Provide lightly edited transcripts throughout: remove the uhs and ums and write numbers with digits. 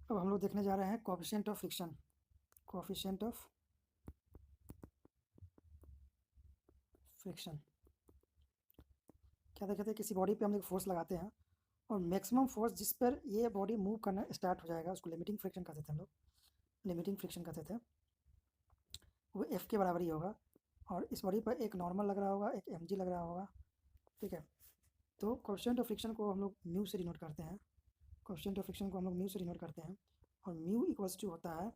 अब हम लोग देखने जा रहे हैं coefficient of friction. Coefficient of friction क्या देखते हैं, किसी बॉडी पे हम लोग फोर्स लगाते हैं और मैक्सिमम फोर्स जिस पर ये बॉडी मूव करना स्टार्ट हो जाएगा उसको लिमिटिंग फ्रिक्शन कहते थे हम लोग। लिमिटिंग फ्रिक्शन कहते थे। वो एफ के बराबर ही होगा और इस बॉडी पर एक नॉर्मल लग रहा होगा, एक एम लग रहा होगा। ठीक है, तो कोएफिशिएंट ऑफ फ्रिक्शन को हम लोग म्यू से डिनोट करते हैं। कोएफिशिएंट ऑफ फ्रिक्शन को हम लोग म्यू से डिनोट करते हैं और म्यू इक्वल्स टू होता है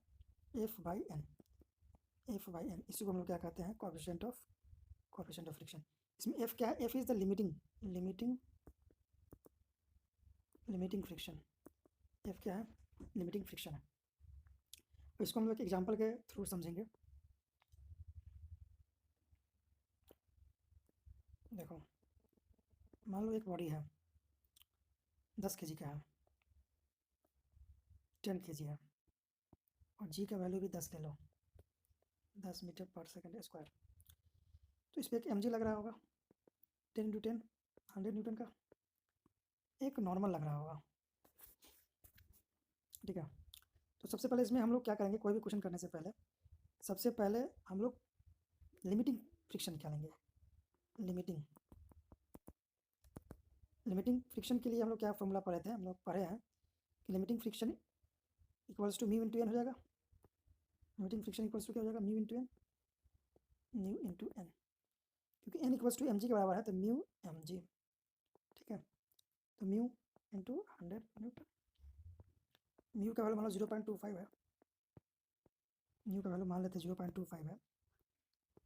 F by N. F by N इसी को हम लोग क्या कहते हैं, कोएफिशिएंट ऑफ फ्रिक्शन। इसमें एफ क्या है, F is the limiting limiting friction. F क्या है, लिमिटिंग फ्रिक्शन है। तो इसको हम लोग एक एग्जांपल के थ्रू समझेंगे। देखो, मान लो एक बॉडी है 10 केजी का है, 10 केजी है और जी का वैल्यू भी 10 ले लो, 10 मीटर पर सेकंड स्क्वायर। तो इस पर एक एम लग रहा होगा, 10 × 10 100 न्यूटन का एक नॉर्मल लग रहा होगा। ठीक है, तो सबसे पहले इसमें हम लोग क्या करेंगे, कोई भी क्वेश्चन करने से पहले सबसे पहले हम लोग लिमिटिंग फ्रिक्शन क्या लेंगे। लिमिटिंग लिमिटिंग फ्रिक्शन के लिए हम लोग क्या फॉर्मूला पढ़े थे, हम लोग पढ़े हैं कि limiting friction equals to mu into N हो जाएगा। लिमिटिंग फ्रिक्शन इक्वल्स टू क्या हो जाएगा, mu into N. Mu into N, क्योंकि N equals to M G के बराबर है तो म्यू एम जी। ठीक है, तो म्यू इंटू 100 न्यूटन। म्यू का वैल्यू मान लो 0.25 है। म्यू का वैल्यू मान लेते 0.25 है,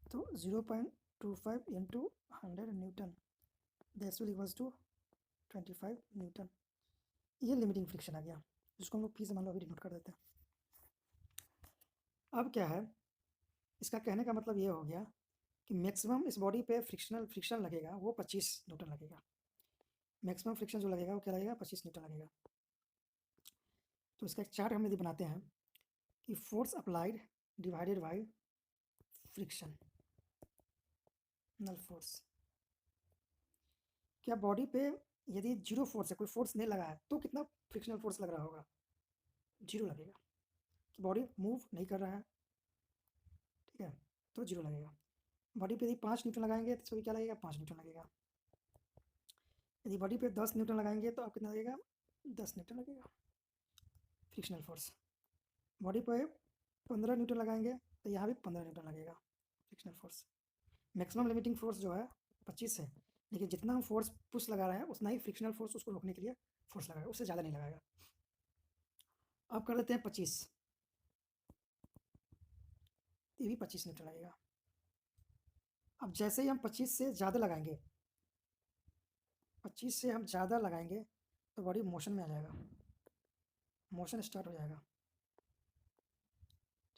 तो 0.25 into 100 newton that's will equals to 25 newton. ये लिमिटिंग फ्रिक्शन आ गया, जिसको हम लोग पी से मान लो अभी डिनोट कर देते हैं। अब क्या है, इसका कहने का मतलब ये हो गया कि मैक्सिमम इस बॉडी पे फ्रिक्शन लगेगा वो 25 न्यूटन लगेगा। मैक्सिमम फ्रिक्शन जो लगेगा वो क्या लगेगा, 25 न्यूटन लगेगा। तो इसका एक चार्ट हम यदि बनाते हैं कि force applied divided by friction, null force. क्या बॉडी पे यदि जीरो फोर्स है, कोई फोर्स नहीं लगा है, तो कितना फ्रिक्शनल फोर्स लग रहा होगा, जीरो लगेगा। कि बॉडी मूव नहीं कर रहा है, ठीक है, तो जीरो लगेगा। बॉडी पे यदि 5 न्यूटन लगाएंगे तो क्या लगेगा, 5 न्यूटन लगेगा। यदि बॉडी पे 10 न्यूटन लगाएंगे तो आप कितना लगेगा, 10 न्यूटन लगेगा फ्रिक्शनल फोर्स। बॉडी पे 15 न्यूटन लगाएंगे तो यहाँ भी 15 न्यूटन लगेगा frictional force. Maximum limiting force जो है 25 है, लेकिन जितना हम फोर्स पुश लगा रहे हैं उतना ही फ्रिक्शनल फोर्स उसको रोकने के लिए फोर्स लगाएगा, उससे ज़्यादा नहीं लगाएगा। अब कर देते हैं 25, ये भी 25 न्यूटन लगेगा। अब जैसे ही हम 25 से ज़्यादा लगाएंगे, 25 से हम ज़्यादा लगाएंगे तो बॉडी मोशन में आ जाएगा, मोशन स्टार्ट हो जाएगा।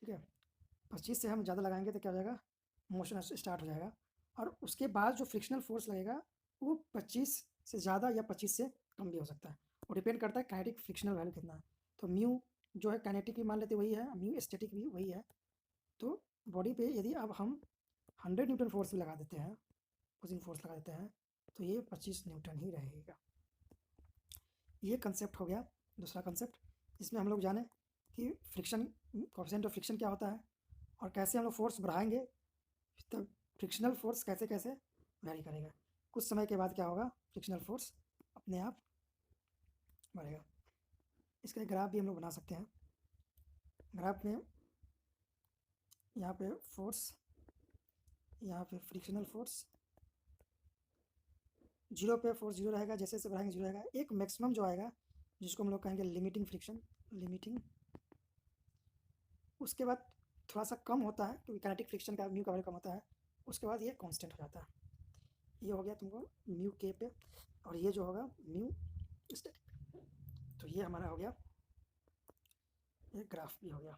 ठीक है, 25 से हम ज़्यादा लगाएंगे तो क्या हो जाएगा, मोशन स्टार्ट हो जाएगा। और उसके बाद जो फ्रिक्शनल फोर्स लगेगा वो 25 से ज़्यादा या 25 से कम भी हो सकता है, वो डिपेंड करता है काइनेटिक फ्रिक्शनल वैल्यू कितना है। तो म्यू जो है काइनेटिक भी मान लेते वही है, म्यू स्टैटिक भी वही है। तो बॉडी पे यदि अब हम 100 न्यूटन फोर्स भी लगा देते हैं, पुशिंग फोर्स लगा देते हैं, तो ये 25 न्यूटन ही रहेगा। ये कंसेप्ट हो गया दूसरा कंसेप्ट, जिसमें हम लोग जाने कि फ्रिक्शन, कोएफिशिएंट ऑफ फ्रिक्शन क्या होता है और कैसे हम लोग फोर्स बढ़ाएंगे तब फ्रिक्शनल फोर्स कैसे कैसे वैरी करेगा। कुछ समय के बाद क्या होगा, फ्रिक्शनल फोर्स अपने आप बढ़ेगा। इसका एक ग्राफ भी हम लोग बना सकते हैं। ग्राफ में यहाँ पे फोर्स, यहाँ पे फ्रिक्शनल फोर्स, जीरो पे फोर्स जीरो रहेगा, जैसे जैसे बढ़ाएंगे जीरो रहेगा। एक मैक्सिमम जो आएगा जिसको हम लोग कहेंगे लिमिटिंग फ्रिक्शन, लिमिटिंग। उसके बाद थोड़ा सा कम होता है क्योंकि काइनेटिक फ्रिक्शन का म्यू का वैल्यू कम होता है, उसके बाद ये कांस्टेंट हो जाता है। ये हो गया तुमको म्यू के पे, और ये जो होगा म्यू स्टैटिक। तो ये हमारा हो गया, ये ग्राफ भी हो गया।